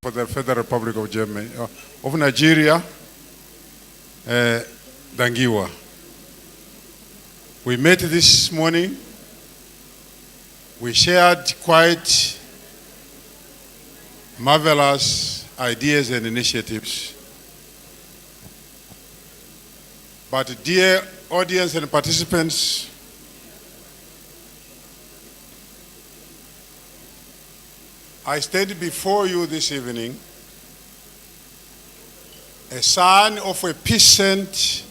for the Federal Republic of Germany, of Nigeria, Dangiwa. We met this morning. We shared quite marvelous ideas and initiatives. But dear audience and participants, I stand before you this evening, a son of a peasant,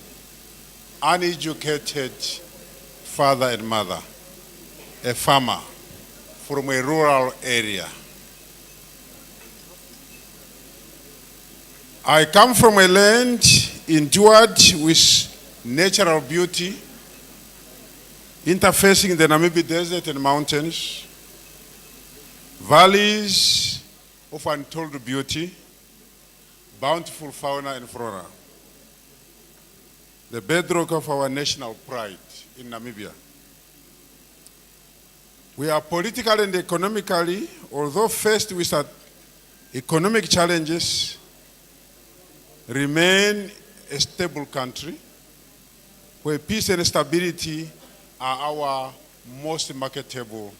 uneducated father and mother, a farmer from a rural area. I come from a land endued with natural beauty, interfacing the Namibian desert and mountains, valleys of untold beauty, bountiful fauna and flora, the bedrock of our national pride in Namibia. We are politically and economically, although faced with economic challenges, remain a stable country where peace and stability are our most marketable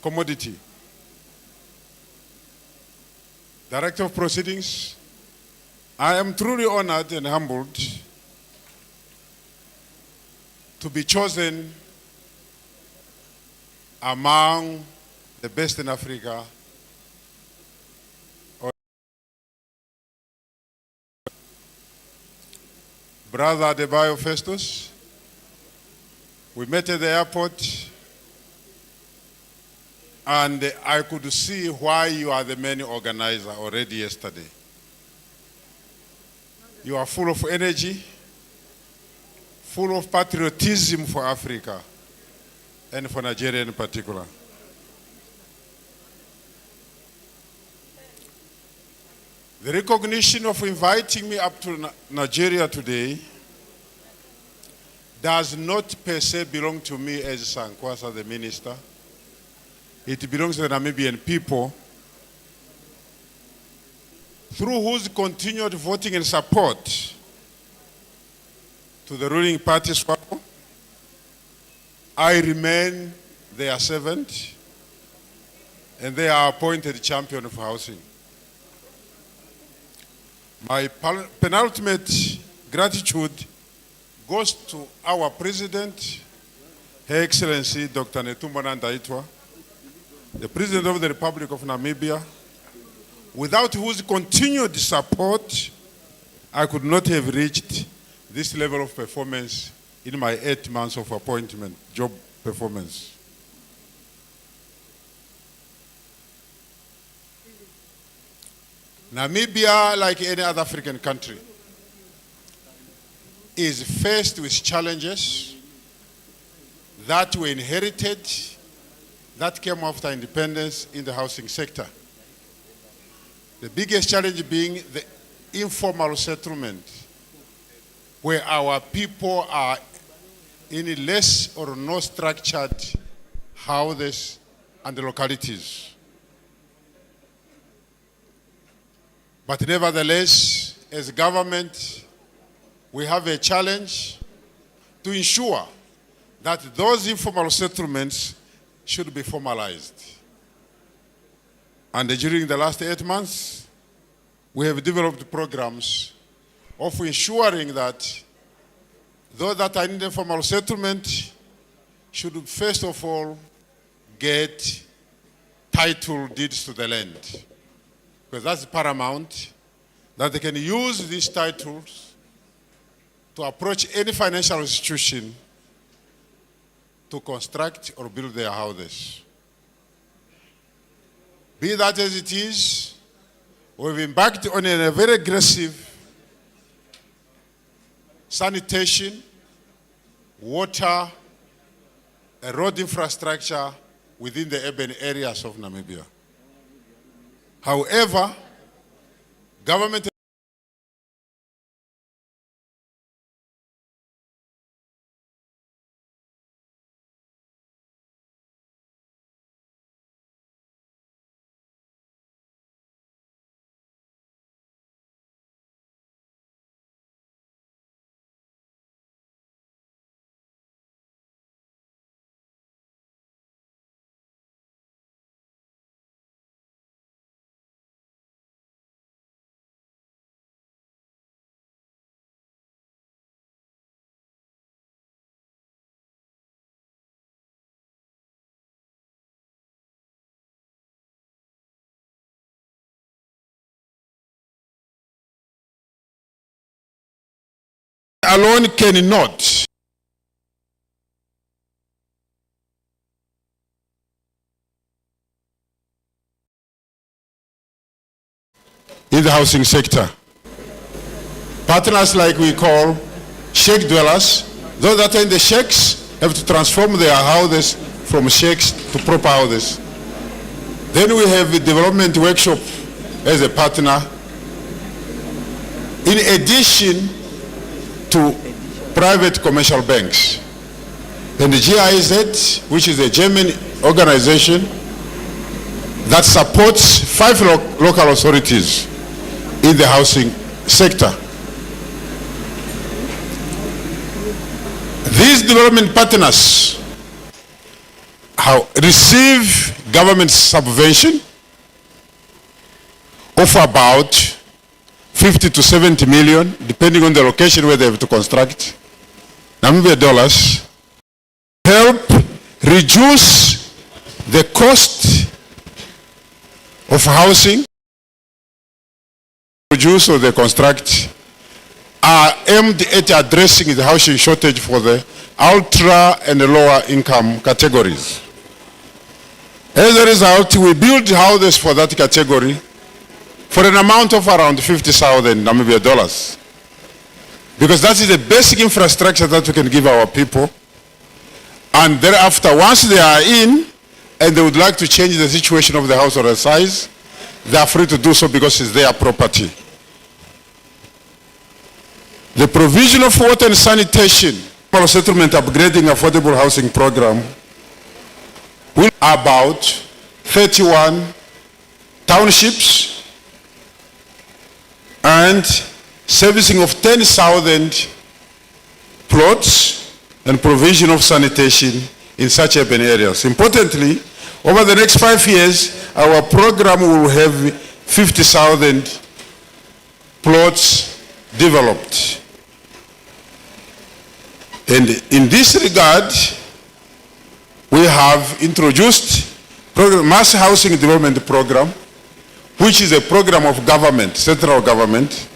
commodity. Director of Proceedings, I am truly honored and humbled to be chosen among the best in Africa. Brother Adebayo Festus, we met at the airport and I could see why you are the main organizer already yesterday. You are full of energy, full of patriotism for Africa and for Nigeria in particular. The recognition of inviting me up to Nigeria today does not per se belong to me as Sankwasa, the minister. It belongs to the Namibian people, through whose continued voting and support to the ruling party SWAPO, I remain their servant and they are appointed champion of housing. My penultimate gratitude goes to our President, Her Excellency Dr. Netumbo Nandi-Ndaitwah, the President of the Republic of Namibia, without whose continued support, I could not have reached this level of performance in my 8 months of appointment, job performance. Namibia, like any other African country, is faced with challenges that were inherited, that came after independence in the housing sector. The biggest challenge being the informal settlement, where our people are in less or no structured houses and localities. But nevertheless, as a government, we have a challenge to ensure that those informal settlements should be formalized. And during the last 8 months, we have developed programs of ensuring that those that are in informal settlement should first of all get title deeds to the land, because that's paramount, that they can use these titles to approach any financial institution to construct or build their houses. Be that as it is, we've embarked on a very aggressive sanitation, water, and road infrastructure within the urban areas of Namibia. However, government alone cannot in the housing sector. Partners like we call sheikh dwellers, those that are in the sheikhs have to transform their houses from sheikhs to proper houses. Then we have a development workshop as a partner, in addition to private commercial banks. And the GIZ, which is a German organization that supports 5 local authorities in the housing sector. These development partners receive government subvention of about 50 to 70 million, depending on the location where they have to construct, Namibia dollars, help reduce the cost of housing, produce or they construct, are aimed at addressing the housing shortage for the ultra and the lower income categories. As a result, we build houses for that category for an amount of around 50,000 Namibia dollars. Because that is the basic infrastructure that we can give our people. And thereafter, once they are in and they would like to change the situation of the house or the size, they are free to do so because it's their property. The provision of water and sanitation for settlement upgrading affordable housing program will about 31 townships and servicing of 10,000 plots and provision of sanitation in such urban areas. Importantly, over the next 5 years, our program will have 50,000 plots developed. And in this regard, we have introduced Mass Housing Development Program, which is a program of government, central government,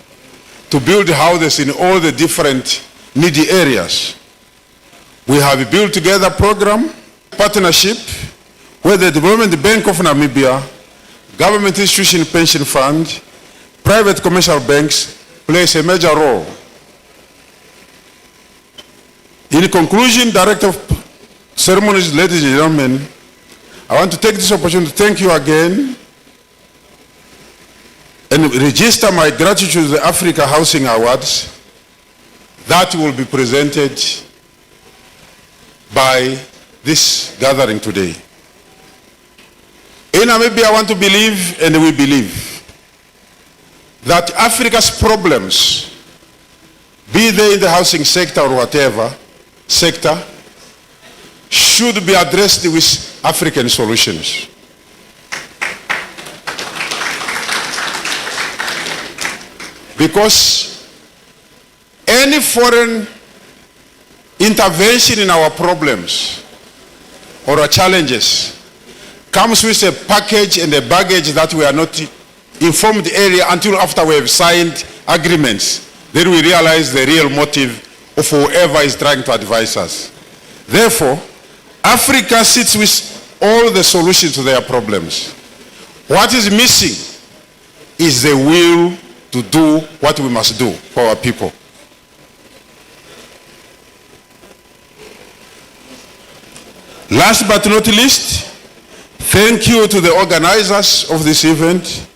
to build houses in all the different needy areas. We have a Build Together program, partnership, where the Development Bank of Namibia, Government Institution Pension Fund, private commercial banks plays a major role. In conclusion, Director of Ceremonies, ladies and gentlemen, I want to take this opportunity to thank you again and register my gratitude to the Africa Housing Awards that will be presented by this gathering today. In Namibia, I want to believe, and we believe, that Africa's problems, be they in the housing sector or whatever sector, should be addressed with African solutions. Because any foreign intervention in our problems or our challenges comes with a package and a baggage that we are not informed area until after we have signed agreements. Then we realize the real motive of whoever is trying to advise us. Therefore, Africa sits with all the solutions to their problems. What is missing is the will to do what we must do for our people. Last but not least, thank you to the organizers of this event,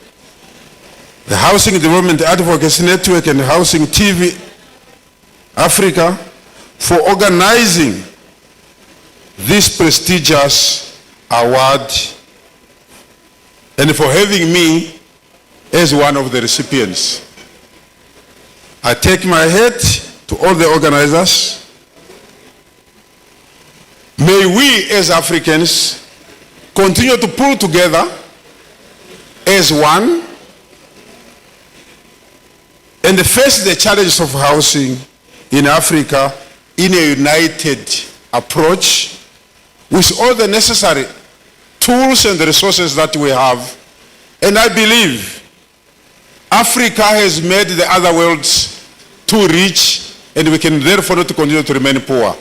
the Housing Development Advocacy Network and Housing TV Africa, for organizing this prestigious award and for having me as one of the recipients. I take my hat to all the organizers. May we as Africans continue to pull together as one and face the challenges of housing in Africa in a united approach with all the necessary tools and the resources that we have. And I believe Africa has made the other worlds too rich and we can therefore not continue to remain poor.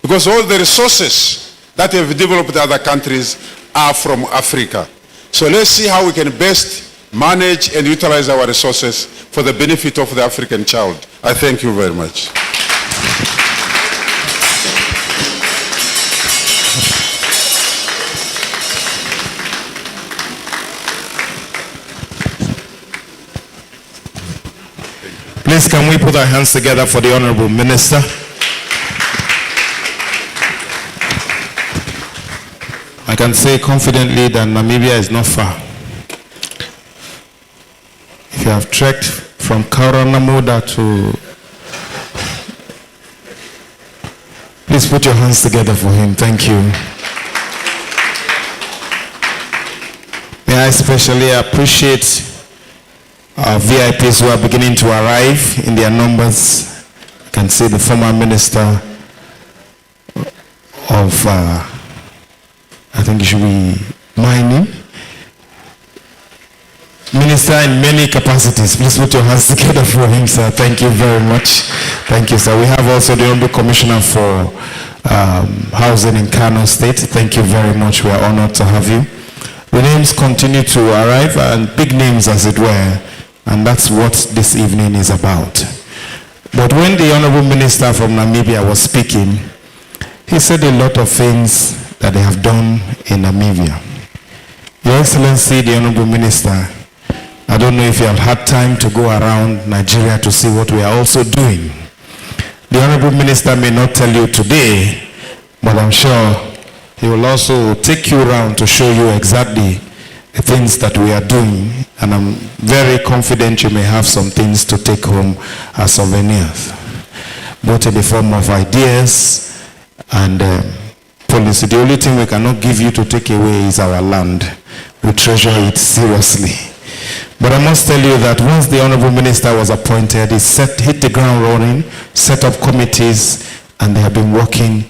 Because all the resources that have developed other countries are from Africa. So let's see how we can best manage and utilize our resources for the benefit of the African child. I thank you very much. Please, can we put our hands together for the Honorable Minister? I can say confidently that Namibia is not far. If you have trekked from Kauranamuda to... Please put your hands together for him. Thank you. May I especially appreciate our VIPs who are beginning to arrive in their numbers. I can see the former minister of, I think it should be mining. Minister in many capacities. Please put your hands together for him, sir. Thank you very much. Thank you, sir. We have also the Honorable Commissioner for Housing in Kano State. Thank you very much. We are honored to have you. The names continue to arrive, and big names as it were. And that's what this evening is about. But when the Honorable Minister from Namibia was speaking, he said a lot of things that they have done in Namibia. Your Excellency, the Honorable Minister, I don't know if you have had time to go around Nigeria to see what we are also doing. The Honorable Minister may not tell you today, but I'm sure he will also take you around to show you exactly the things that we are doing, and I'm very confident you may have some things to take home as souvenirs, both in the form of ideas and policy. The only thing we cannot give you to take away is our land. We treasure it seriously. But I must tell you that once the Honorable Minister was appointed, he hit the ground running, set up committees, and they have been working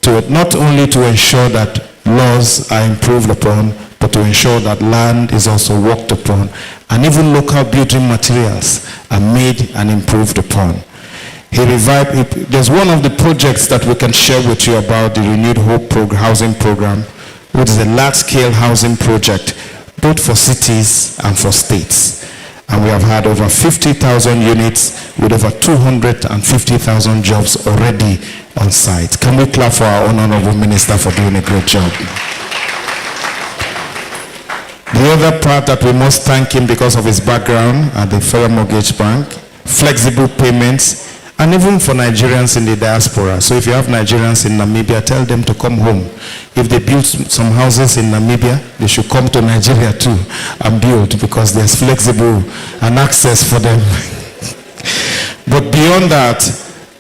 to it, not only to ensure that laws are improved upon, but to ensure that land is also worked upon, and even local building materials are made and improved upon. He revived, there's one of the projects that we can share with you about the Renewed Hope housing program, which is a large-scale housing project, both for cities and for states. And we have had over 50,000 units with over 250,000 jobs already on site. Can we clap for our Honorable Minister for doing a great job? The other part that we must thank him because of his background at the Federal Mortgage Bank, flexible payments, and even for Nigerians in the diaspora. So if you have Nigerians in Namibia, tell them to come home. If they build some houses in Namibia, they should come to Nigeria too and build, because there's flexible and access for them. But beyond that,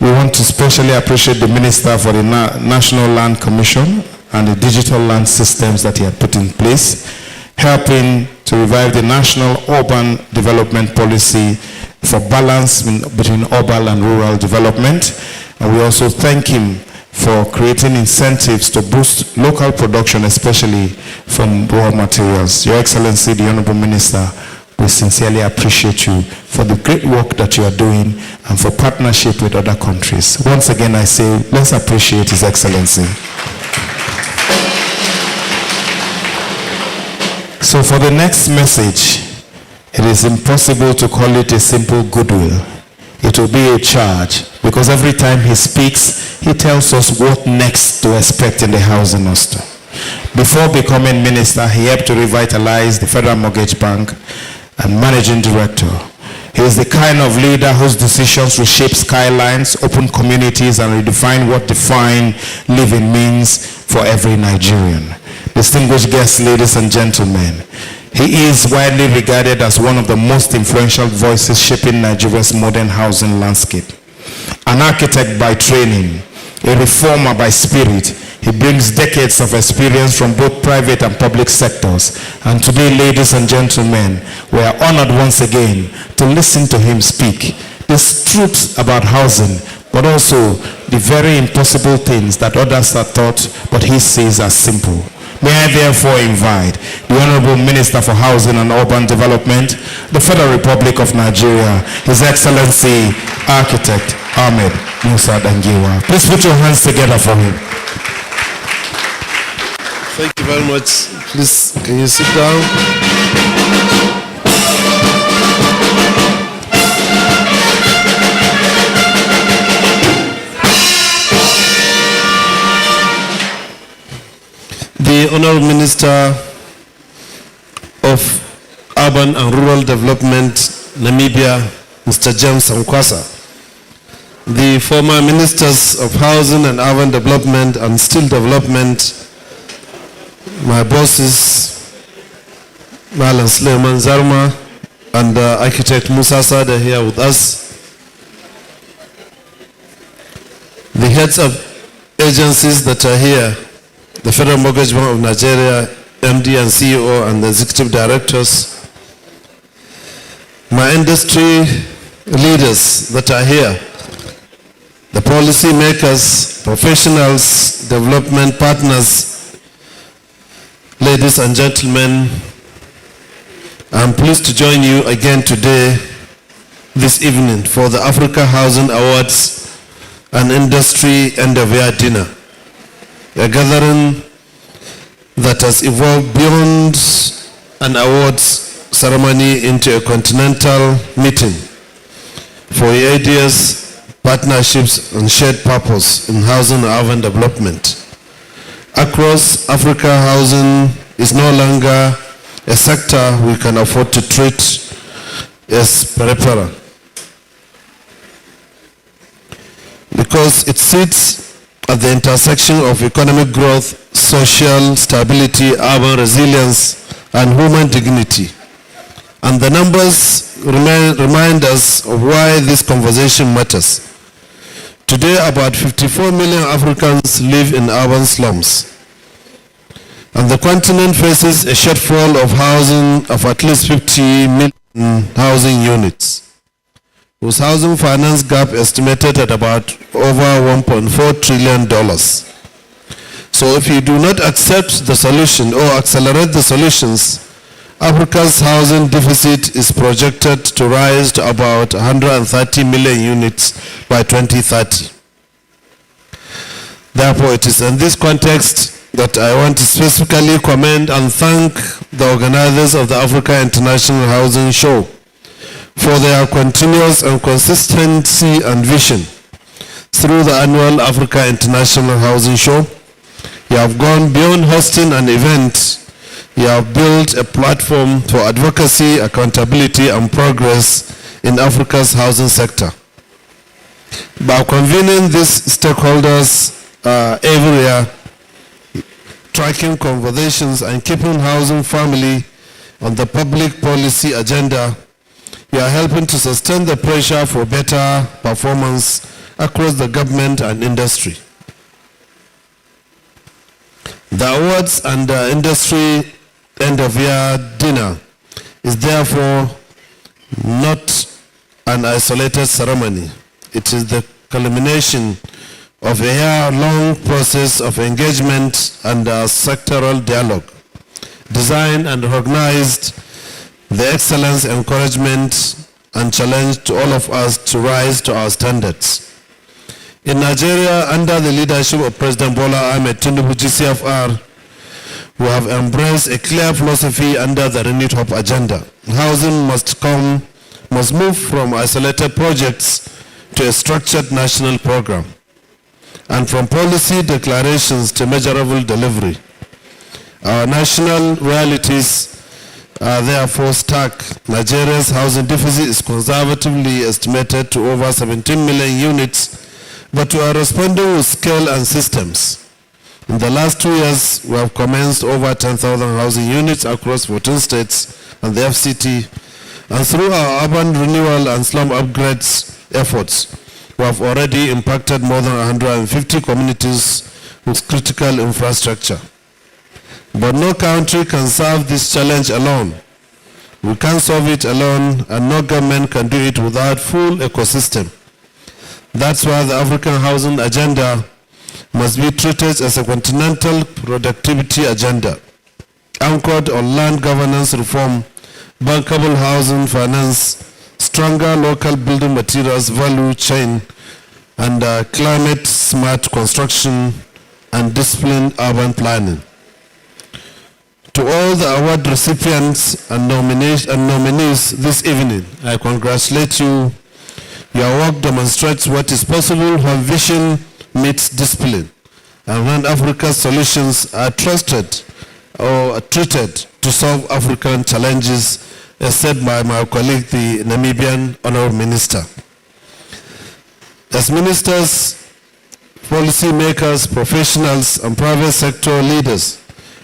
we want to specially appreciate the Minister for the National Land Commission and the digital land systems that he had put in place, helping to revive the National Urban Development Policy for balance between urban and rural development. And we also thank him for creating incentives to boost local production, especially from raw materials. Your Excellency, the Honorable Minister, we sincerely appreciate you for the great work that you are doing and for partnership with other countries. Once again, I say, let's appreciate His Excellency. So for the next message, it is impossible to call it a simple goodwill. It will be a charge, because every time he speaks, he tells us what next to expect in the housing industry. Before becoming minister, he helped to revitalize the Federal Mortgage Bank and managing director. He is the kind of leader whose decisions reshape skylines, open communities, and redefine what defined living means for every Nigerian. Distinguished guests, ladies and gentlemen, he is widely regarded as one of the most influential voices shaping Nigeria's modern housing landscape. An architect by training, a reformer by spirit, he brings decades of experience from both private and public sectors. And today, ladies and gentlemen, we are honored once again to listen to him speak. These truths about housing, but also the very impossible things that others are taught, but he sees as simple. May I therefore invite the Honorable Minister for Housing and Urban Development, the Federal Republic of Nigeria, His Excellency, Architect Ahmed Musa Dangiwa. Please put your hands together for him. Thank you very much. Please, can you sit down? The Honorable Minister of Urban and Rural Development, Namibia, Mr. James Sankwasa, the former Ministers of Housing and Urban Development and Steel Development, my bosses, Malan Suleiman Zarma and architect Musa Sada here with us, the heads of agencies that are here, the Federal Mortgage Bank of Nigeria, MD and CEO and the executive directors, my industry leaders that are here, the policy makers, professionals, development partners, ladies and gentlemen, I'm pleased to join you again today, this evening, for the Africa Housing Awards and Industry End-of-Year Dinner, a gathering that has evolved beyond an awards ceremony into a continental meeting for ideas, partnerships, and shared purpose in housing and urban development. Across Africa, housing is no longer a sector we can afford to treat as peripheral, because it sits at the intersection of economic growth, social stability, urban resilience, and human dignity. And the numbers remind us of why this conversation matters. Today, about 54 million Africans live in urban slums. And the continent faces a shortfall of housing of at least 50 million housing units, whose housing finance gap estimated at about over $1.4 trillion. So if you do not accept the solution or accelerate the solutions, Africa's housing deficit is projected to rise to about 130 million units by 2030. Therefore, it is in this context that I want to specifically commend and thank the organizers of the Africa International Housing Show for their continuous and consistency and vision. Through the annual Africa International Housing Show, you have gone beyond hosting an event. You have built a platform for advocacy, accountability, and progress in Africa's housing sector. By convening these stakeholders every year, tracking conversations, and keeping housing firmly on the public policy agenda, we are helping to sustain the pressure for better performance across the government and industry. The awards and industry end-of-year dinner is therefore not an isolated ceremony. It is the culmination of a year-long process of engagement and sectoral dialogue, designed and recognized the excellence, encouragement, and challenge to all of us to rise to our standards. In Nigeria, under the leadership of President Bola Ahmed Tinubu GCFR, we have embraced a clear philosophy under the Renewed Hope agenda. Housing must move from isolated projects to a structured national program, and from policy declarations to measurable delivery. Our national realities are therefore stark. Nigeria's housing deficit is conservatively estimated to over 17 million units, but we are responding with scale and systems. In the last 2 years, we have commenced over 10,000 housing units across 14 states and the FCT, and through our urban renewal and slum upgrades efforts, we have already impacted more than 150 communities with critical infrastructure. But no country can solve this challenge alone. We can't solve it alone, and no government can do it without full ecosystem. That's why the African Housing Agenda must be treated as a continental productivity agenda, anchored on land governance reform, bankable housing finance, stronger local building materials value chain, and climate smart construction and disciplined urban planning. To all the award recipients and nominees this evening, I congratulate you. Your work demonstrates what is possible when vision meets discipline, and when Africa's solutions are trusted or treated to solve African challenges, as said by my colleague, the Namibian Honorable Minister. As ministers, policy makers, professionals, and private sector leaders,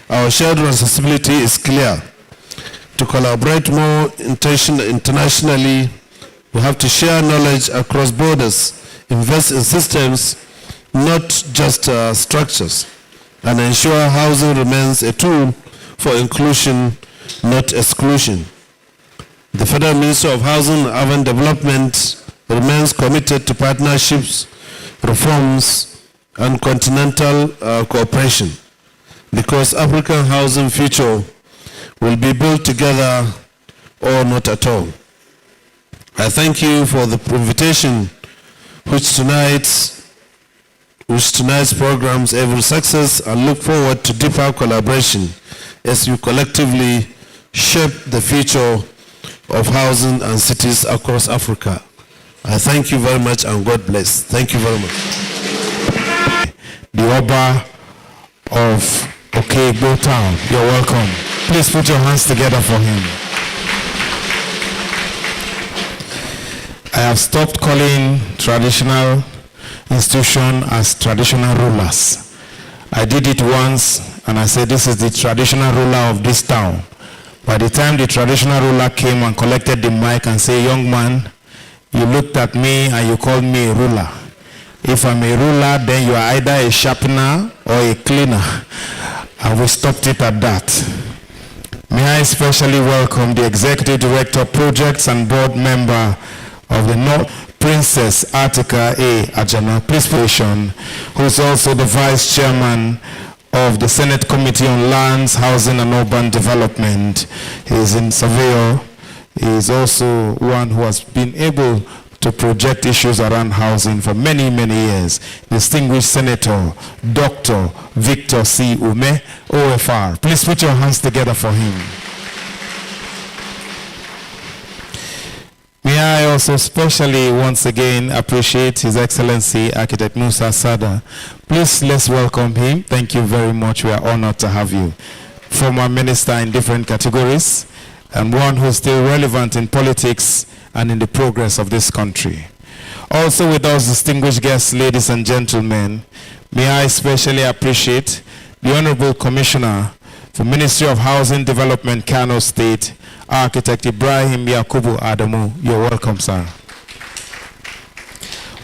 our shared responsibility is clear. To collaborate more internationally, we have to share knowledge across borders, invest in systems, not just structures, and ensure housing remains a tool for inclusion, not exclusion. The Federal Ministry of Housing and Urban Development remains committed to partnerships, reforms, and continental cooperation, because African housing future will be built together or not at all. I thank you for the invitation which tonight's programs every success, and look forward to deeper collaboration as you collectively shape the future of housing and cities across Africa. I thank you very much and God bless. Thank you very much. The Oba of Okigbo Town, you're welcome. Please put your hands together for him. I have stopped calling traditional institution as traditional rulers. I did it once and I said this is the traditional ruler of this town. By the time the traditional ruler came and collected the mic and said, young man, you looked at me and you called me a ruler. If I'm a ruler, then you are either a sharpener or a cleaner. And we stopped it at that. May I especially welcome the Executive Director of Projects and Board Member of the North, Princess Attica A. Ajana, please position, who is also the Vice Chairman of the Senate Committee on Lands, Housing and Urban Development. He is in Surveyor. He is also one who has been able to project issues around housing for many, many years. Distinguished Senator Dr. Victor C. Ume, OFR. Please put your hands together for him. May I also especially once again appreciate His Excellency Architect Musa Sada. Please let's welcome him. Thank you very much. We are honored to have you. Former minister in different categories and one who is still relevant in politics and in the progress of this country. Also with us, distinguished guests, ladies and gentlemen, may I especially appreciate the Honorable Commissioner for Ministry of Housing Development, Kano State, Architect Ibrahim Yakubu Adamu. You're welcome, sir.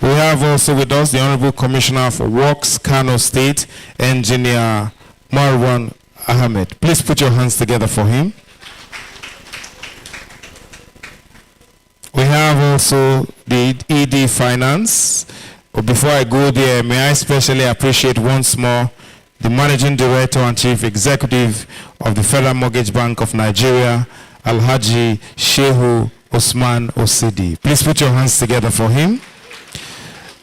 We have also with us the Honorable Commissioner for Works, Kano State, Engineer Marwan Ahmed. Please put your hands together for him. We have also the ED Finance. But before I go there, may I especially appreciate once more the Managing Director and Chief Executive of the Federal Mortgage Bank of Nigeria, Alhaji Shehu Osman Osidi. Please put your hands together for him.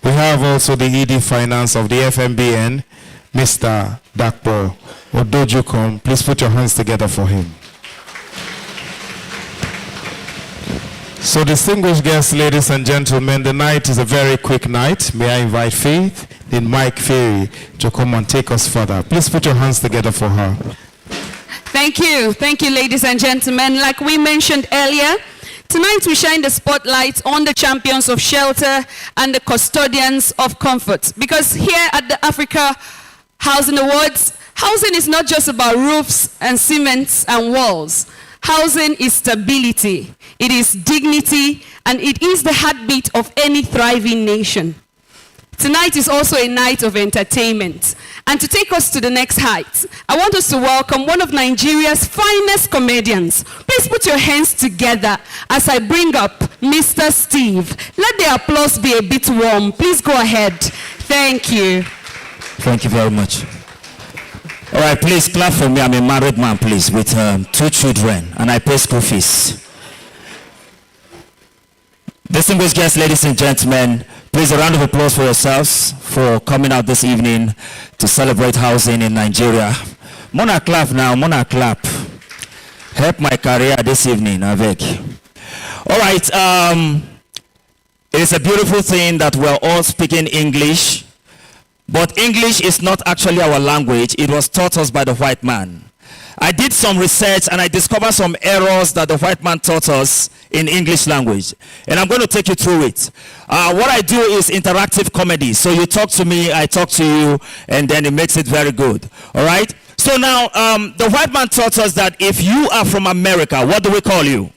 We have also the ED Finance of the FMBN, Mr. Dakpo Odojukom. Please put your hands together for him. So distinguished guests, ladies and gentlemen, the night is a very quick night. May I invite Faith, then Mike Ferry, to come and take us further. Please put your hands together for her. Thank you, ladies and gentlemen. Like we mentioned earlier, tonight we shine the spotlight on the champions of shelter and the custodians of comfort. Because here at the Africa Housing Awards, housing is not just about roofs and cements and walls. Housing is stability, it is dignity, and it is the heartbeat of any thriving nation. Tonight is also a night of entertainment. And to take us to the next height, I want us to welcome one of Nigeria's finest comedians. Please put your hands together as I bring up Mr. Steve. Let the applause be a bit warm. Please go ahead. Thank you. Thank you very much. All right, please clap for me. I'm a married man, please, with 2 children, and I pay school fees. Distinguished guests, ladies and gentlemen, Please, a round of applause for yourselves for coming out this evening to celebrate housing in Nigeria. Mona clap now, Mona clap. Help my career this evening, Avec. All right, it is a beautiful thing that we're all speaking English, but English is not actually our language. It was taught us by the white man. I did some research and I discovered some errors that the white man taught us in English language. And I'm going to take you through it. What I do is interactive comedy. So you talk to me, I talk to you, and then it makes it very good. All right? So now, the white man taught us that if you are from America, what do we call you?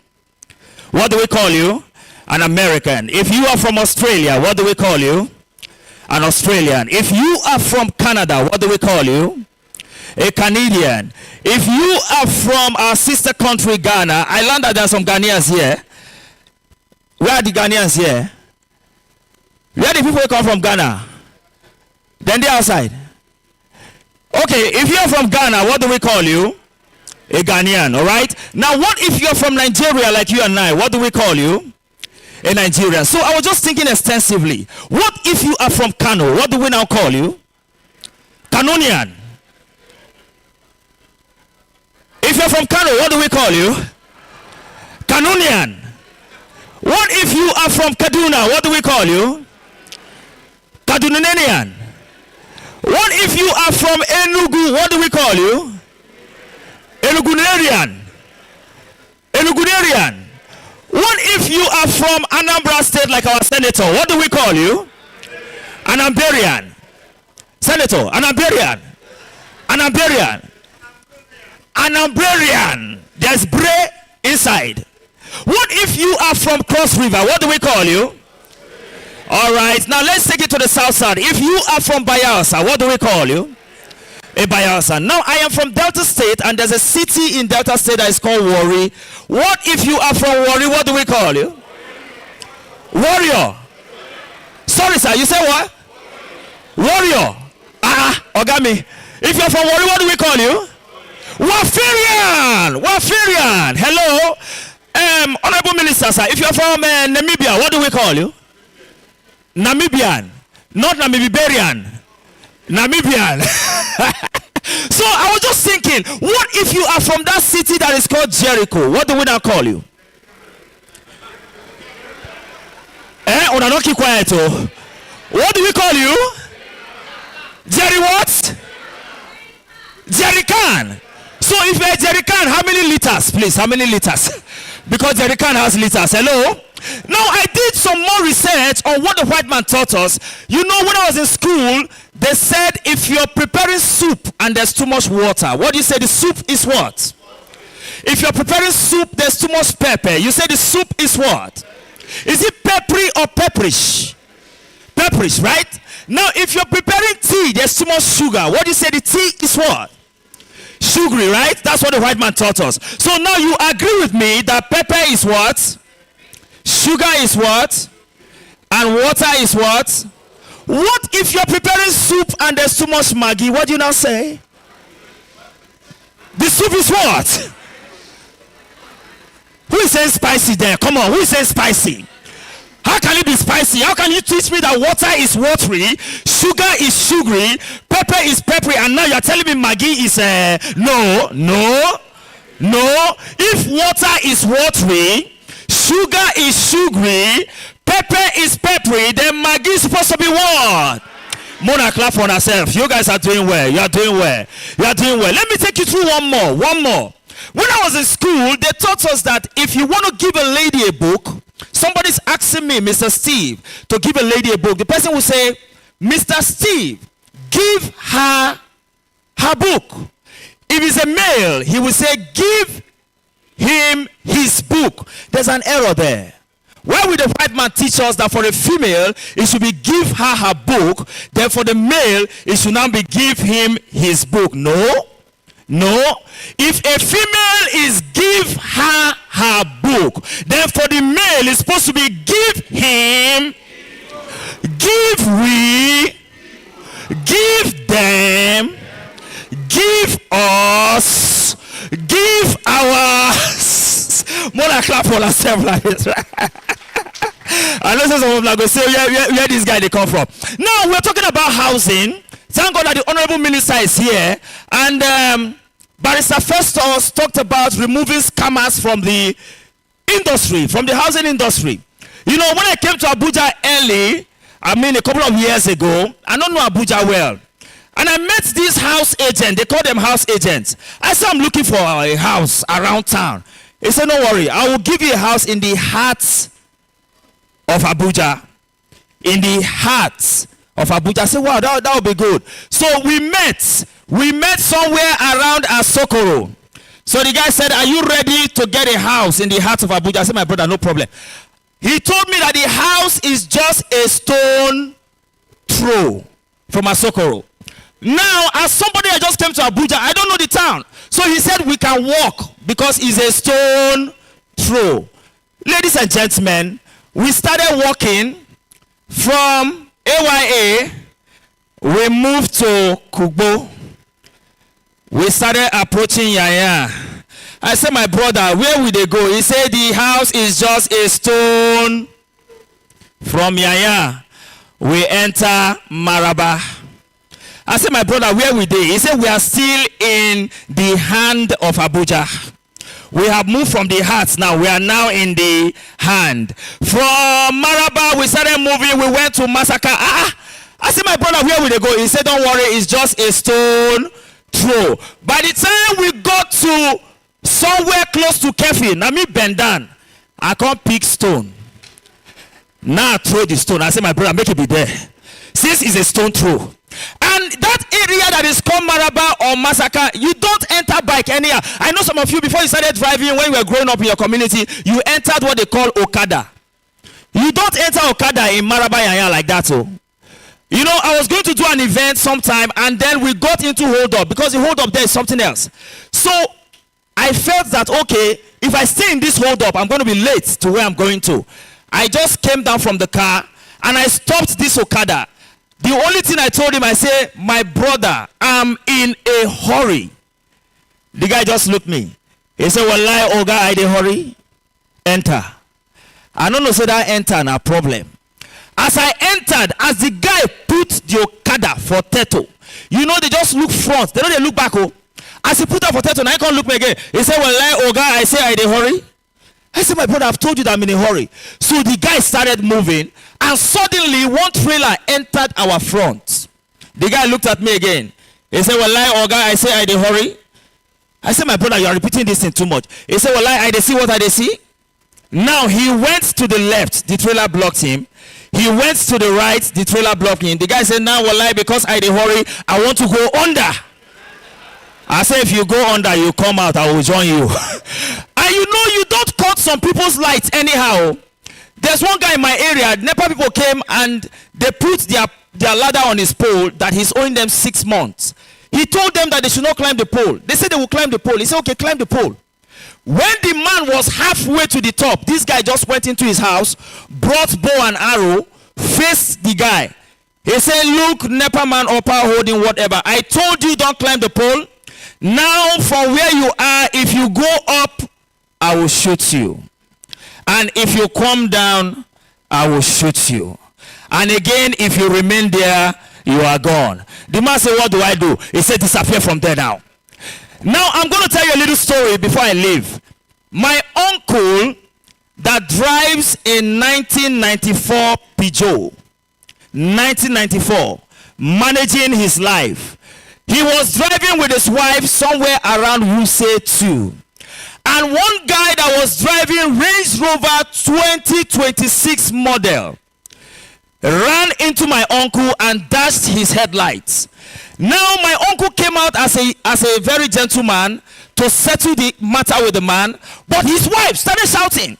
What do we call you? An American. If you are from Australia, what do we call you? An Australian. If you are from Canada, what do we call you? A Canadian. If you are from our sister country, Ghana, I learned that there are some Ghanaians here. Where are the Ghanaians here? Where are the people who come from Ghana? Then they're outside. Okay, if you're from Ghana, what do we call you? A Ghanaian, all right? Now, what if you're from Nigeria like you and I? What do we call you? A Nigerian. So I was just thinking extensively. What if you are from Kano? What do we now call you? Kanonian. If you're from Kano, what do we call you? Kanonian. What if you are from Kaduna? What do we call you? Kadunanian. What if you are from Enugu? What do we call you? Enugunarian. Enugunarian. What if you are from Anambra State like our senator? What do we call you? Anambarian. Senator, Anambarian. Anambarian. Anambarian. There's bray inside. What if you are from Cross River? What do we call you? All right. Now let's take it to the south side. If you are from Bayelsa, what do we call you? A Bayelsa. Now I am from Delta State, and there's a city in Delta State that is called Warri. What if you are from Warri? What do we call you? Warrior. Sorry, sir. You say what? Warrior. Ogami. If you're from Warri, what do we call you? Wafirian. Wafirian. Hello. Honorable Minister, sir. If you're from Namibia, what do we call you? Namibian. Not Namibarian. Namibian. So I was just thinking, what if you are from that city that is called Jericho? What do we now call you? Una not keep quiet. Oh. What do we call you? Jerry what? Jerrycan. So if you're a Jerrycan, how many liters, please? How many liters? Because Jerrycan has liters. Hello? Now I did some more research on what the white man taught us. You know, when I was in school, they said if you're preparing soup and there's too much water, what do you say? The soup is what? If you're preparing soup, there's too much pepper. You say the soup is what? Is it peppery or pepperish? Pepperish, right? Now, if you're preparing tea, there's too much sugar. What do you say? The tea is what? Sugary, right? That's what the white man taught us. So now you agree with me that pepper is what? Sugar is what? And water is what? What if you're preparing soup and there's too much Maggi? What do you now say? The soup is what? Who is saying spicy there? Come on, who is saying spicy? How can it be spicy? How can you teach me that water is watery, sugar is sugary, pepper is peppery, and now you're telling me Maggi is no. If water is watery, sugar is sugary, pepper is peppery, then Maggi is supposed to be what? Mona, clap for herself. You guys are doing well. You are doing well. You are doing well. Let me take you through one more. When I was in school, they taught us that if you want to give a lady a book, somebody's asking me, Mr. Steve, to give a lady a book. The person will say, Mr. Steve, give her book. If it's a male, he will say, give him his book. There's an error there. Why would the white man teach us that for a female, it should be give her book, then for the male, it should now be give him his book? No. If a female is give her book, then for the male, it's supposed to be give him, give we, give them, give us, give our. Mona clap for herself like this. I know some of them are going to say where this guy they come from. Now we're talking about housing. Thank God that the Honorable Minister is here. And Barrister Festus talked about removing scammers from the industry, from the housing industry. You know, when I came to Abuja early, a couple of years ago, I don't know Abuja well. And I met this house agent. They call them house agents. I said, I'm looking for a house around town. He said, don't worry. I will give you a house in the heart of Abuja. In the heart of Abuja. I said, wow, that would be good. So we met. We met somewhere around Asokoro. So the guy said, are you ready to get a house in the heart of Abuja? I said, my brother, no problem. He told me that the house is just a stone throw from Asokoro. Now, as somebody that just came to Abuja, I don't know the town. So he said we can walk because it's a stone throw. Ladies and gentlemen, we started walking from AYA. We moved to Kugbo. We started approaching Yaya. I said, my brother, where will they go? He said the house is just a stone from Yaya. We enter Maraba. I said, my brother, where we they? He said, we are still in the hand of Abuja. We have moved from the heart now. We are now in the hand. From Maraba, we started moving. We went to Masaka. I said, my brother, where will they go? He said, don't worry, it's just a stone throw. By the time we got to somewhere close to Kefi, now me bend down. I can't pick stone. Now I throw the stone. I said, my brother, make it be there. Since it's a stone throw. And that area that is called Maraba or Masaka, you don't enter bike anyhow. I know some of you, before you started driving, when you were growing up in your community, you entered what they call Okada. You don't enter Okada in Maraba Yaya like that. So, you know, I was going to do an event sometime, and then we got into hold up, because the hold up there is something else. So I felt that, okay, if I stay in this hold up, I'm going to be late to where I'm going to. I just came down from the car and I stopped this Okada. The only thing I told him, I said, my brother, I'm in a hurry. The guy just looked at me. He said, well, lie, Oga, I dey hurry. Enter. I don't know, so that enter na problem. As I entered, as the guy put the Okada for Teto, you know, they just look front. They don't they look back. Oh. As he put up for Teto, now I can't look me again. He said, well, lie, Oga, I say, I dey hurry. I said, my brother, I've told you that I'm in a hurry. So the guy started moving, and suddenly one trailer entered our front. The guy looked at me again. He said, well, lie, Oga, I say, I dey hurry. I said, my brother, you are repeating this thing too much. He said, well, lie, I dey see what I dey see. Now he went to the left, the trailer blocked him. He went to the right, the trailer blocked him. The guy said, now, well, lie, because I dey hurry, I want to go under. I said, if you go under, you come out, I will join you. And you know, you don't cut some people's lights anyhow. There's one guy in my area, NEPA people came and they put their ladder on his pole that he's owing them 6 months. He told them that they should not climb the pole. They said they will climb the pole. He said, okay, climb the pole. When the man was halfway to the top, this guy just went into his house, brought bow and arrow, faced the guy. He said, look, NEPA man, upper holding whatever. I told you don't climb the pole. Now from where you are, if you go up, I will shoot you. And if you come down, I will shoot you. And again, if you remain there, you are gone. The man said, what do I do? He said, disappear from there now. Now, I'm going to tell you a little story before I leave. My uncle that drives a 1994 Peugeot, 1994, managing his life. He was driving with his wife somewhere around Wuse 2. And one guy that was driving Range Rover 2026 model ran into my uncle and dashed his headlights. Now my uncle came out as a very gentleman to settle the matter with the man, but his wife started shouting.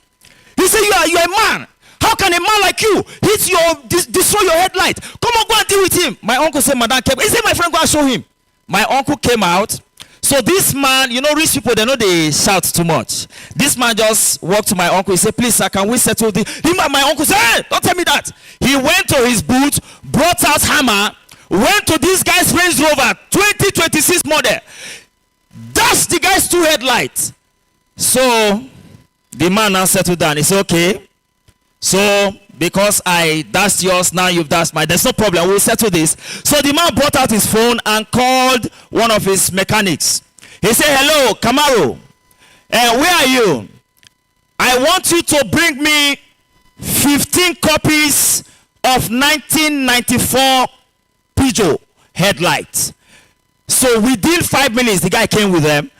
He said, you're a man. How can a man like you destroy your headlight? Come on, go and deal with him. My uncle said, Madam, he said, my friend, go and show him. My uncle came out. So this man, you know, rich people, they know they shout too much. This man just walked to my uncle. He said, please, sir, can we settle this? My uncle said, hey, don't tell me that. He went to his booth, brought out hammer, went to this guy's Range Rover 2026 model, dashed the guy's 2 headlights. So the man now settled down. He said, okay, So, because I dashed yours, now you've dashed mine. There's no problem. We'll settle this. So the man brought out his phone and called one of his mechanics. He said, hello, Camaro. Where are you? I want you to bring me 15 copies of 1994 Peugeot headlights. So within 5 minutes, the guy came with them.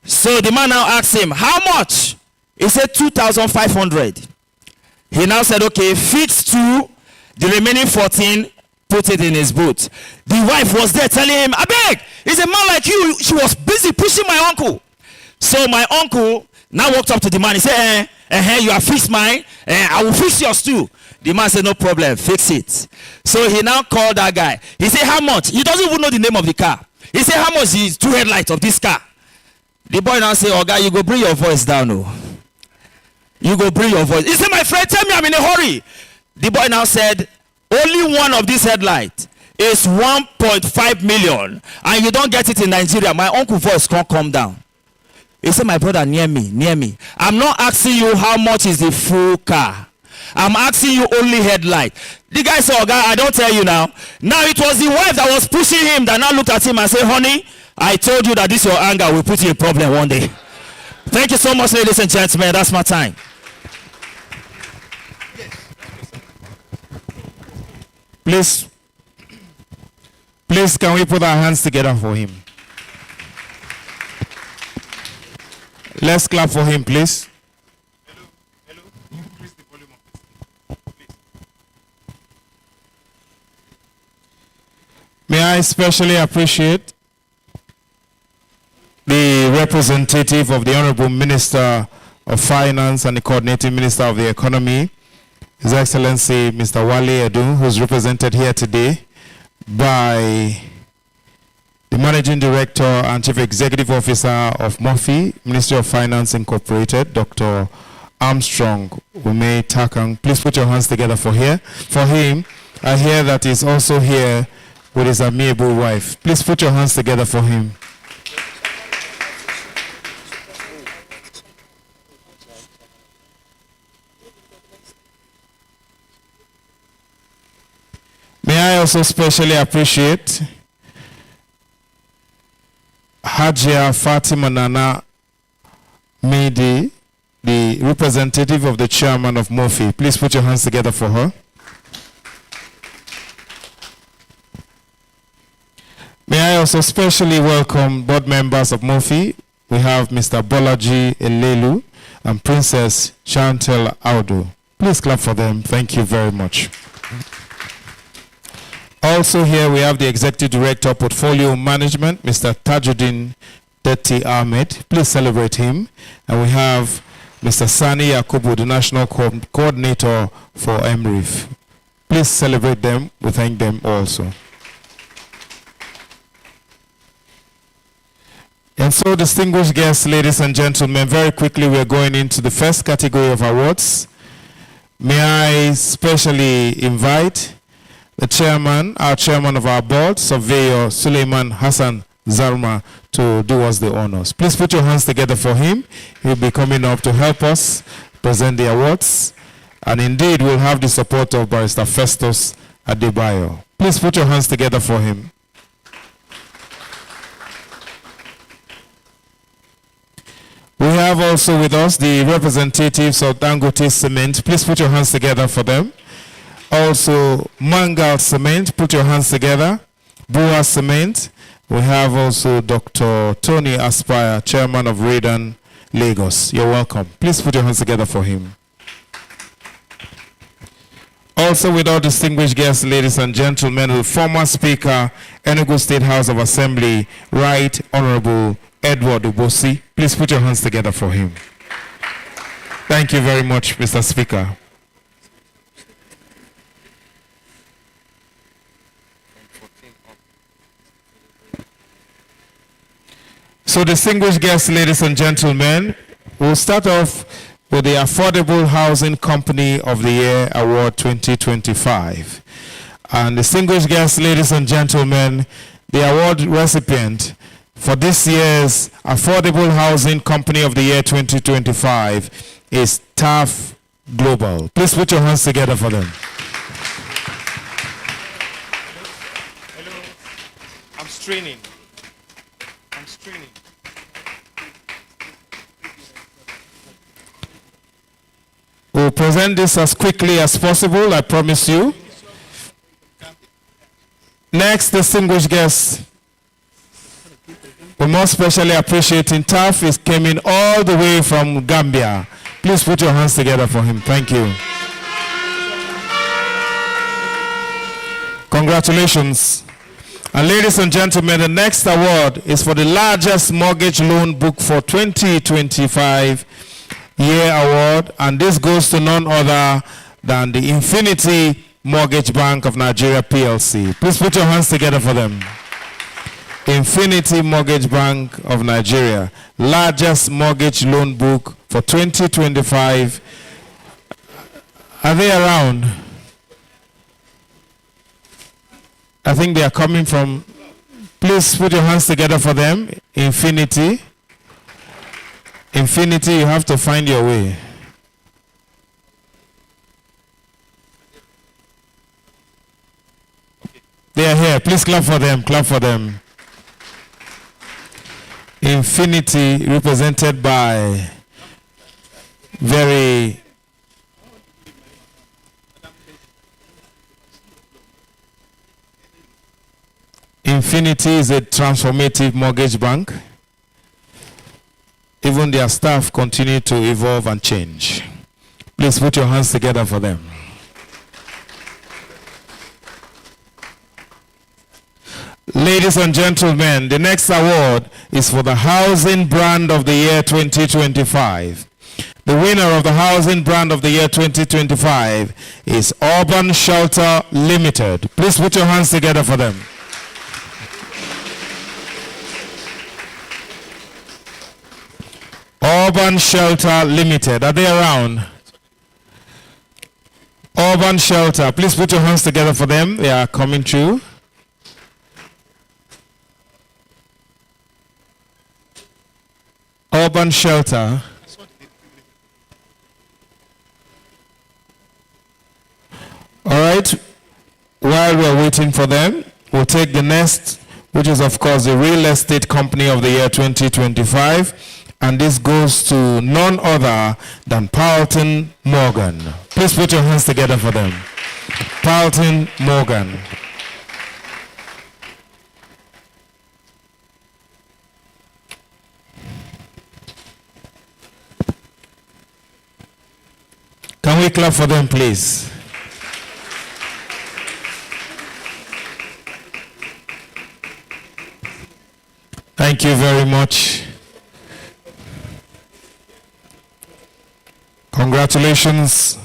So the man now asked him, how much? He said 2,500. He now said, okay, fix 2, the remaining 14, put it in his boot. The wife was there telling him, I beg, it's a man like you. She was busy pushing my uncle. So my uncle now walked up to the man. He said, you have fixed mine. I will fix yours too. The man said, no problem, fix it. So he now called that guy. He said, how much? He doesn't even know the name of the car. He said, how much is 2 headlights of this car? The boy now said, oh, guy, you go bring your voice down. Oh. You go bring your voice. He said, my friend, tell me I'm in a hurry. The boy now said, only one of these headlights is 1.5 million. And you don't get it in Nigeria. My uncle voice can't come down. He said, my brother, near me. I'm not asking you how much is the full car. I'm asking you only headlight. The guy said, oh, guy, I don't tell you now. Now it was the wife that was pushing him that now looked at him and said, honey, I told you that this your anger will put you in problem one day. Thank you so much, ladies and gentlemen. That's my time. Please, can we put our hands together for him? Let's clap for him, please. Hello. Increase the volume of this, please. May I especially appreciate the representative of the Honorable Minister of Finance and the Coordinating Minister of the Economy, His Excellency Mr. Wale Edun, who is represented here today by the Managing Director and Chief Executive Officer of Murphy, Ministry of Finance Incorporated, Dr. Armstrong Ume Takang. Please put your hands together for him. I hear that he's also here with his amiable wife. Please put your hands together for him. May I also specially appreciate Hajia Fatima Nana Midi, the representative of the chairman of Murphy. Please put your hands together for her. May I also specially welcome board members of Murphy. We have Mr. Bolaji Elelu and Princess Chantel Audu. Please clap for them. Thank you very much. Also here we have the Executive Director of Portfolio Management, Mr. Tajuddin Detti Ahmed. Please celebrate him. And we have Mr. Sani Yakubu, the National Coordinator for MRIF. Please celebrate them. We thank them also. And so, distinguished guests, ladies and gentlemen, very quickly we're going into the first category of awards. May I specially invite the chairman, our chairman of our board, Surveyor Suleiman Hassan Zarma, to do us the honors. Please put your hands together for him. He'll be coming up to help us present the awards. And indeed, we'll have the support of Barrister Festus Adebayo. Please put your hands together for him. We have also with us the representatives of Dangote Cement. Please put your hands together for them. Also, Mangal Cement, put your hands together. Bua Cement. We have also Dr. Tony Aspire, Chairman of Radan Lagos. You're welcome. Please put your hands together for him. Also with our distinguished guests, ladies and gentlemen, the former Speaker, Enugu State House of Assembly, Right Honorable Edward Ubosi. Please put your hands together for him. Thank you very much, Mr. Speaker. So, distinguished guests, ladies and gentlemen, we'll start off with the Affordable Housing Company of the Year Award 2025. And distinguished guests, ladies and gentlemen, the award recipient for this year's Affordable Housing Company of the Year 2025 is TAF Global. Please put your hands together for them. I'm straining. I'm straining. We'll present this as quickly as possible, I promise you. Next distinguished guest, we're most especially appreciating Taf, is came in all the way from Gambia. Please put your hands together for him. Thank you. Congratulations. And ladies and gentlemen, the next award is for the largest mortgage loan book for 2025 year award, and this goes to none other than the Infinity Mortgage Bank of Nigeria PLC. Please put your hands together for them. Infinity Mortgage Bank of Nigeria, largest mortgage loan book for 2025. Are they around? I think they are coming from. Please put your hands together for them. Infinity. Infinity, you have to find your way. They are here. Please clap for them. Clap for them. Infinity, represented by very Infinity is a transformative mortgage bank. Even their staff continue to evolve and change. Please put your hands together for them. Ladies and gentlemen, the next award is for the Housing Brand of the Year 2025. The winner of the Housing Brand of the Year 2025 is Urban Shelter Limited. Please put your hands together for them. Urban Shelter Limited. Are they around? Urban Shelter. Please put your hands together for them. They are coming through. Urban Shelter. All right. While we're waiting for them, we'll take the next, which is of course the Real Estate Company of the Year 2025. And this goes to none other than Paulton Morgan. Please put your hands together for them. Paulton Morgan. Can we clap for them, please? Thank you very much. Congratulations.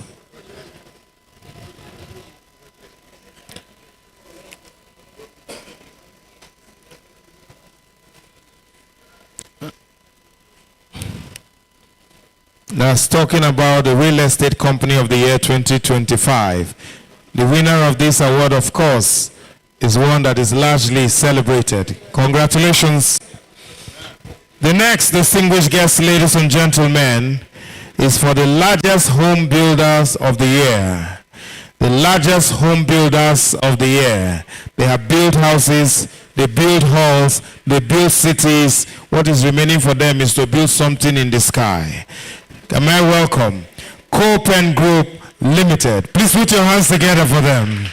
That's talking about the Real Estate Company of the Year 2025. The winner of this award, of course, is one that is largely celebrated. Congratulations. The next distinguished guest, ladies and gentlemen, is for the largest home builders of the year. The largest home builders of the year. They have built houses, they build halls, they build cities. What is remaining for them is to build something in the sky. Can I welcome Copen Group Limited. Please put your hands together for them.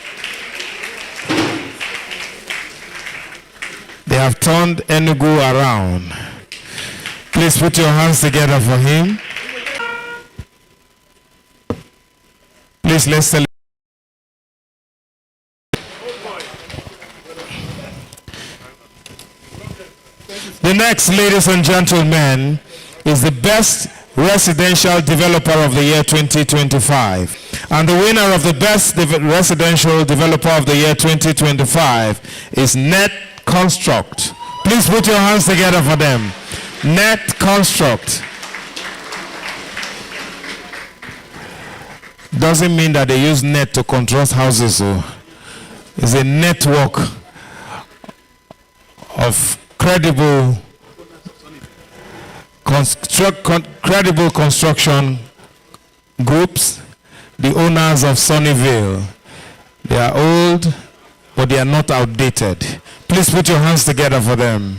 They have turned Enugu around. Please put your hands together for him. Please, let's celebrate. The next, ladies and gentlemen, is the best residential developer of the year 2025. And the winner of the best residential developer of the year 2025 is Net Construct. Please put your hands together for them. Net Construct. Doesn't mean that they use net to control houses. So it's a network of credible construction groups, the owners of Sunnyvale. They are old, but they are not outdated. Please put your hands together for them.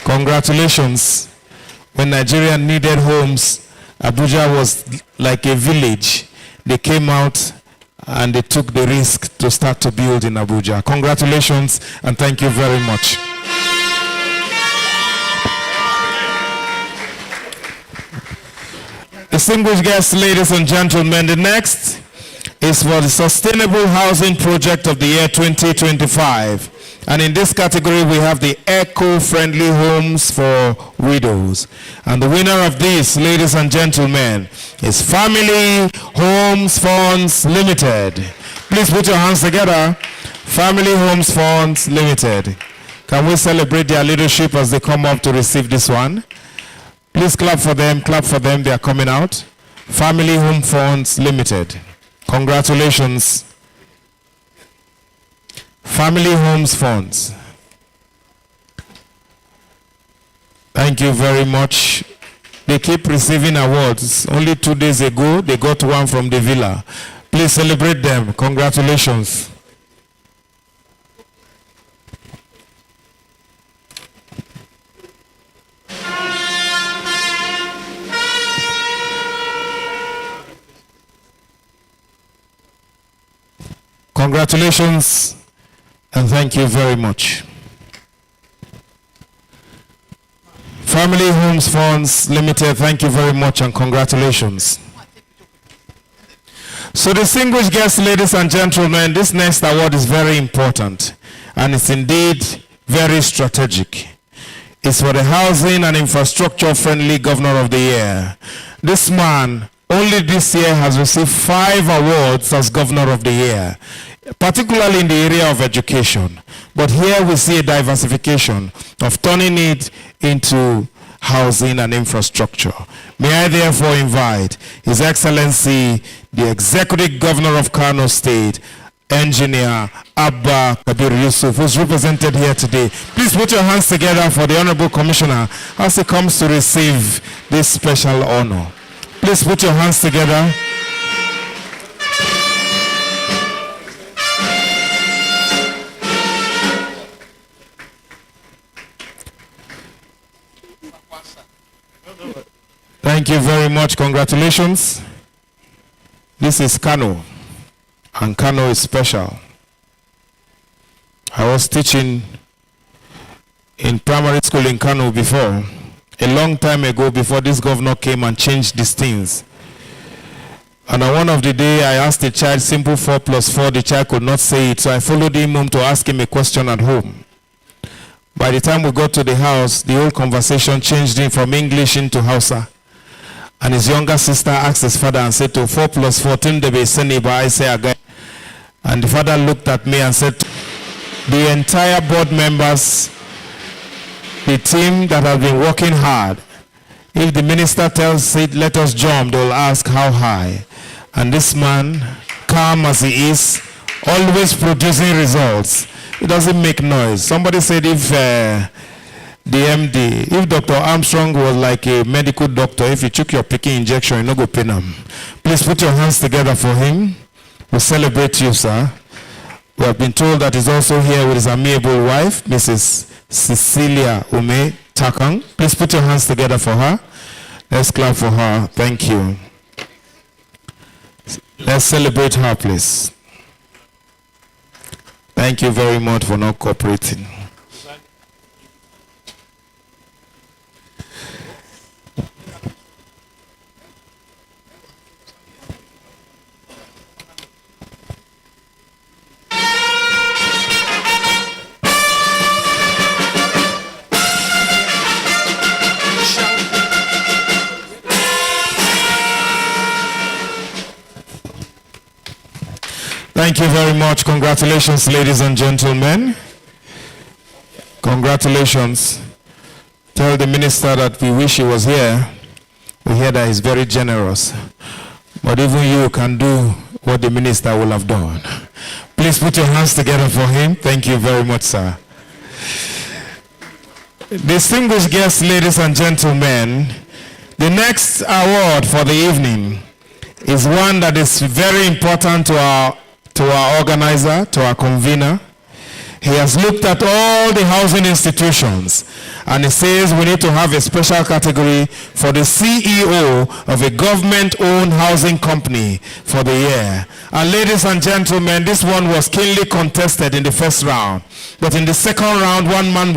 Congratulations. When Nigeria needed homes, Abuja was like a village. They came out and they took the risk to start to build in Abuja. Congratulations and thank you very much. Distinguished guests, ladies and gentlemen, the next is for the Sustainable Housing Project of the year 2025. And in this category, we have the Eco-Friendly Homes for Widows. And the winner of this, ladies and gentlemen, is Family Homes Funds Limited. Please put your hands together. Family Homes Funds Limited. Can we celebrate their leadership as they come up to receive this one? Please clap for them, they are coming out. Family Home Funds Limited. Congratulations. Family Homes Funds. Thank you very much. They keep receiving awards. Only 2 days ago, they got one from the villa. Please celebrate them. Congratulations. Congratulations and thank you very much. Family Homes Funds Limited, thank you very much and congratulations. So distinguished guests, ladies and gentlemen, this next award is very important and it's indeed very strategic. It's for the Housing and Infrastructure Friendly Governor of the Year. This man only this year has received 5 awards as Governor of the Year, particularly in the area of education. But here we see a diversification of turning it into housing and infrastructure. May I therefore invite His Excellency, the Executive Governor of Kano State, Engineer Abba Kabir Yusuf, who's represented here today. Please put your hands together for the Honorable Commissioner as he comes to receive this special honor. Please put your hands together. Thank you very much. Congratulations. This is Kano, and Kano is special. I was teaching in primary school in Kano before, a long time ago, before this governor came and changed these things. And on one of the day, I asked the child simple 4 plus 4, the child could not say it, so I followed him home to ask him a question at home. By the time we got to the house, the whole conversation changed him from English into Hausa. And his younger sister asked his father and said to 4 plus 14, they be sending by I say again. And the father looked at me and said, the entire board members, the team that have been working hard, if the minister tells it, let us jump, they'll ask how high. And this man, calm as he is, always producing results. He doesn't make noise. Somebody said if the MD, if Dr. Armstrong was like a medical doctor, if you took your picking injection, you no go pain him. Please put your hands together for him. We celebrate you, sir. We have been told that he's also here with his amiable wife, Mrs. Cecilia Ume Takang. Please put your hands together for her. Let's clap for her. Thank you. Let's celebrate her, please. Thank you very much for not cooperating. Thank you very much. Congratulations, ladies and gentlemen. Congratulations. Tell the minister that we wish he was here. We hear that he's very generous. But even you can do what the minister will have done. Please put your hands together for him. Thank you very much, sir. Distinguished guests, ladies and gentlemen, the next next award for the evening is one that is very important to our organizer, to our convener. He has looked at all the housing institutions and he says we need to have a special category for the CEO of a government-owned housing company for the year. And ladies and gentlemen, this one was keenly contested in the first round. But in the second round, one man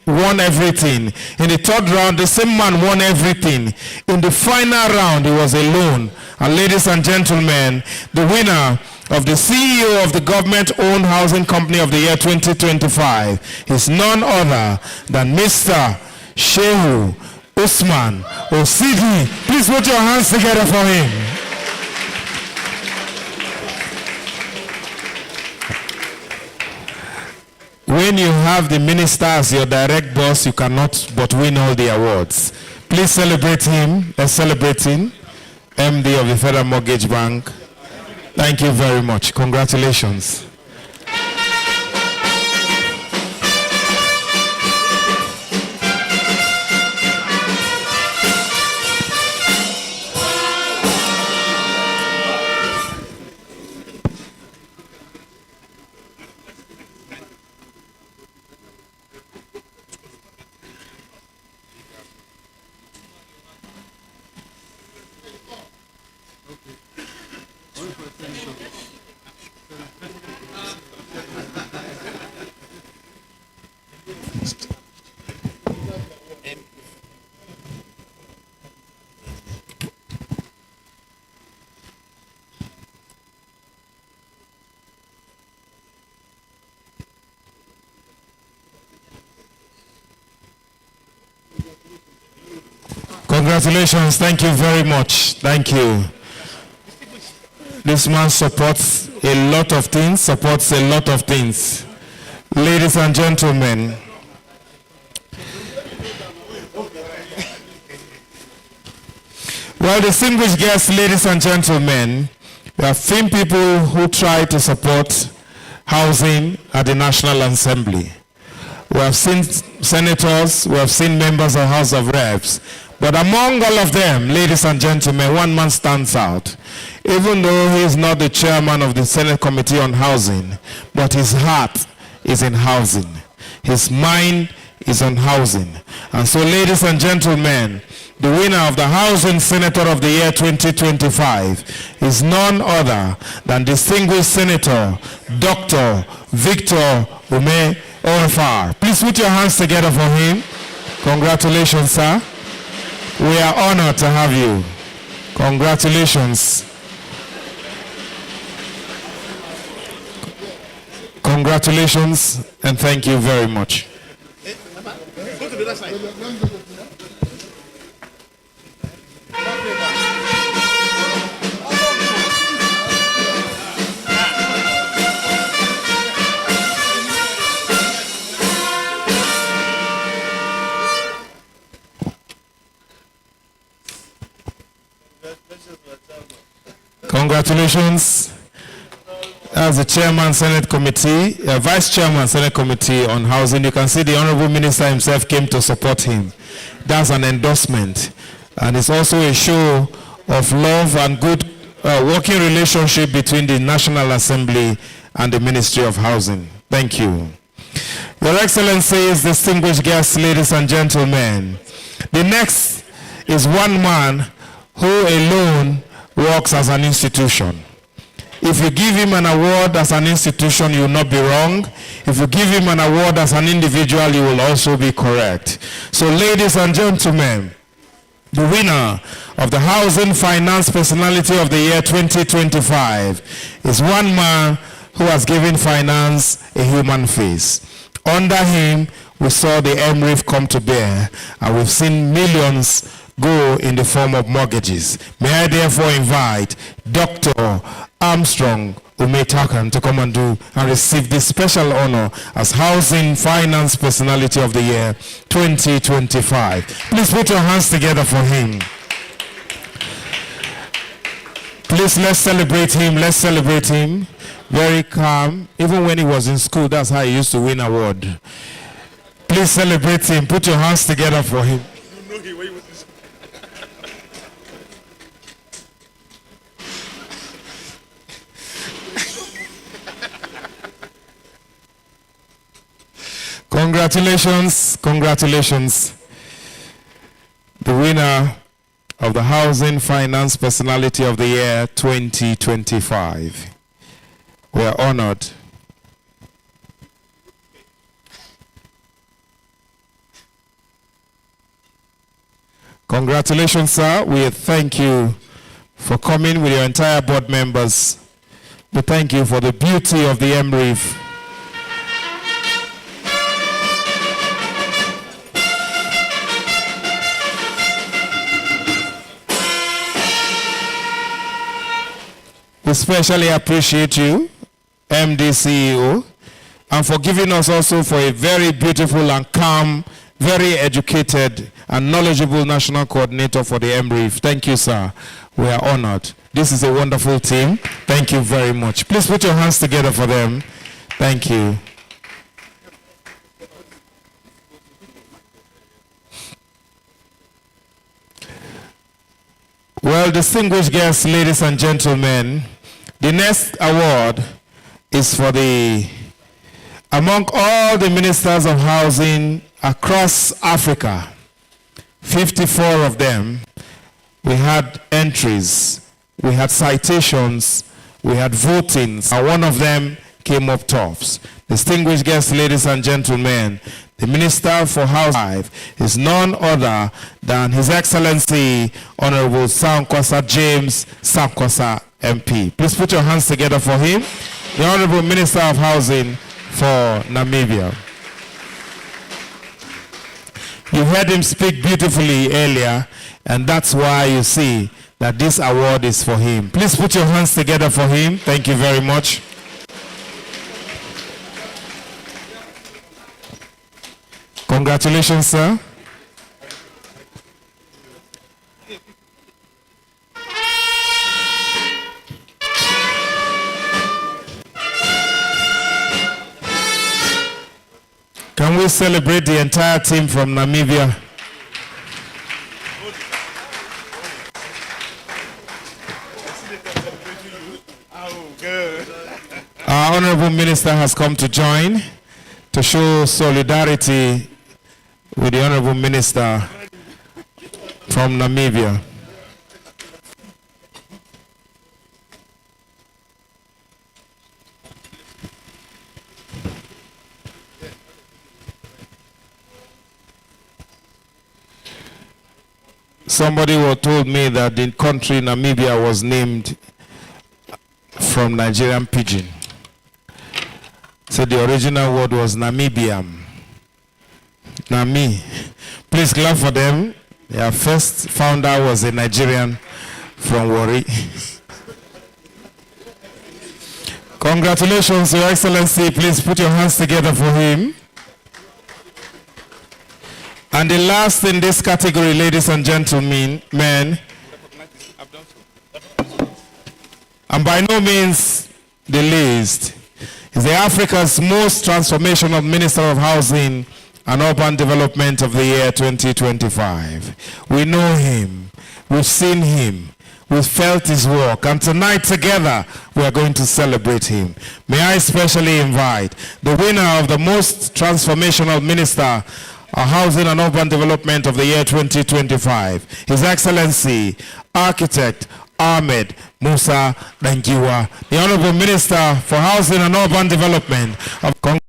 won everything. In the third round, the same man won everything. In the final round, he was alone. And ladies and gentlemen, the winner of the CEO of the government-owned housing company of the year 2025 is none other than Mr. Shehu Usman Osidi. Please put your hands together for him. When you have the minister as your direct boss, you cannot but win all the awards. Please celebrate him. Let's celebrate him. MD of the Federal Mortgage Bank. Thank you very much. Congratulations. Congratulations. Thank you very much. Thank you. This man supports a lot of things, Ladies and gentlemen, well, distinguished guests, ladies and gentlemen, we have seen people who try to support housing at the National Assembly. We have seen senators, we have seen members of House of Reps. But among all of them, ladies and gentlemen, one man stands out. Even though he is not the chairman of the Senate Committee on Housing, but his heart is in housing. His mind is on housing. And so, ladies and gentlemen, the winner of the Housing Senator of the Year 2025 is none other than distinguished Senator Dr. Victor Ume Orfar. Please put your hands together for him. Congratulations, sir. We are honored to have you. Congratulations. Congratulations and thank you very much. Go to the other side. Congratulations. As the chairman Senate Committee, Vice Chairman Senate Committee on Housing, you can see the Honorable Minister himself came to support him. That's an endorsement. And it's also a show of love and good working relationship between the National Assembly and the Ministry of Housing. Thank you. Your Excellencies, distinguished guests, ladies and gentlemen, the next is one man who alone works as an institution. If you give him an award as an institution, you will not be wrong. If you give him an award as an individual, you will also be correct. So, ladies and gentlemen, the winner of the Housing Finance Personality of the Year 2025 is one man who has given finance a human face. Under him, we saw the MRIF come to bear, and we've seen millions go in the form of mortgages. May I therefore invite Dr. Armstrong Umetakan to come and receive this special honor as Housing Finance Personality of the Year 2025. Please put your hands together for him. Please, let's celebrate him. Let's celebrate him. Very calm. Even when he was in school, that's how he used to win award. Please celebrate him. Put your hands together for him. Congratulations, congratulations. The winner of the Housing Finance Personality of the Year 2025. We are honored. Congratulations, sir. We thank you for coming with your entire board members. We thank you for the beauty of the MREF. We especially appreciate you, MD CEO, and for giving us also for a very beautiful and calm, very educated and knowledgeable national coordinator for the MREF. Thank you, sir. We are honored. This is a wonderful team. Thank you very much. Please put your hands together for them. Thank you. Well, distinguished guests, ladies and gentlemen, the next award is for among all the ministers of housing across Africa, 54 of them, we had entries, we had citations, we had votings, and one of them came up tops. Distinguished guests, ladies and gentlemen, the Minister for Housing is none other than His Excellency Honorable Sankwasa James Sankwasa MP. Please put your hands together for him, the Honorable Minister of Housing for Namibia. You heard him speak beautifully earlier, and that's why you see that this award is for him. Please put your hands together for him. Thank you very much. Congratulations, sir. Can we celebrate the entire team from Namibia? Our Honorable Minister has come to join to show solidarity with the Honorable Minister from Namibia. Somebody told me that the country Namibia was named from Nigerian pidgin. So the original word was Namibiam. Nami. Please clap for them. Their first founder was a Nigerian from Warri. Congratulations, Your Excellency. Please put your hands together for him. And the last in this category, ladies and gentlemen, and by no means the least, is the Africa's most transformational Minister of Housing and Urban Development of the year 2025. We know him, we've seen him, we've felt his work, and tonight together we are going to celebrate him. May I especially invite the winner of the most transformational Minister of Housing and Urban Development of the year 2025, His Excellency Architect Ahmed Musa Dangiwa, the Honorable Minister for Housing and Urban Development of Congo.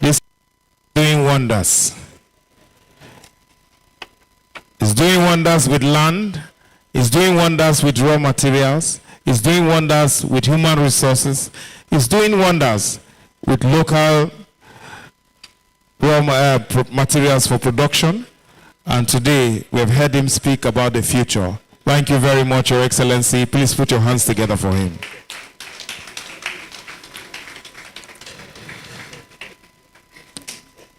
This is doing wonders. It's doing wonders with land, it's doing wonders with raw materials, it's doing wonders with human resources, it's doing wonders with local raw materials for production. And today we have heard him speak about the future. Thank you very much, Your Excellency. Please put your hands together for him.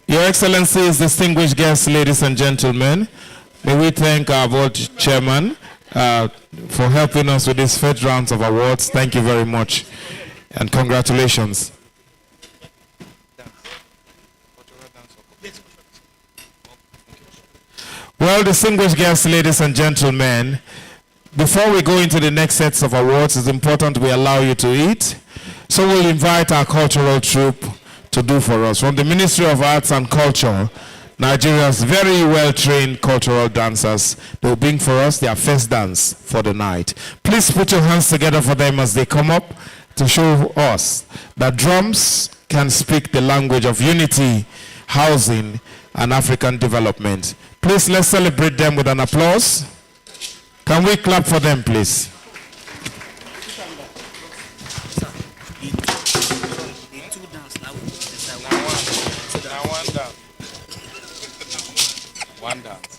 Your Excellencies, distinguished guests, ladies and gentlemen, may we thank our board chairman for helping us with this first round of awards. Thank you very much and congratulations. Well, distinguished guests, ladies and gentlemen, before we go into the next sets of awards, it's important we allow you to eat. So we'll invite our cultural troupe to do for us. From the Ministry of Arts and Culture, Nigeria's very well-trained cultural dancers, they will bring for us their first dance for the night. Please put your hands together for them as they come up to show us that drums can speak the language of unity, housing, and African development. Please, let's celebrate them with an applause. Can we clap for them, please? One dance.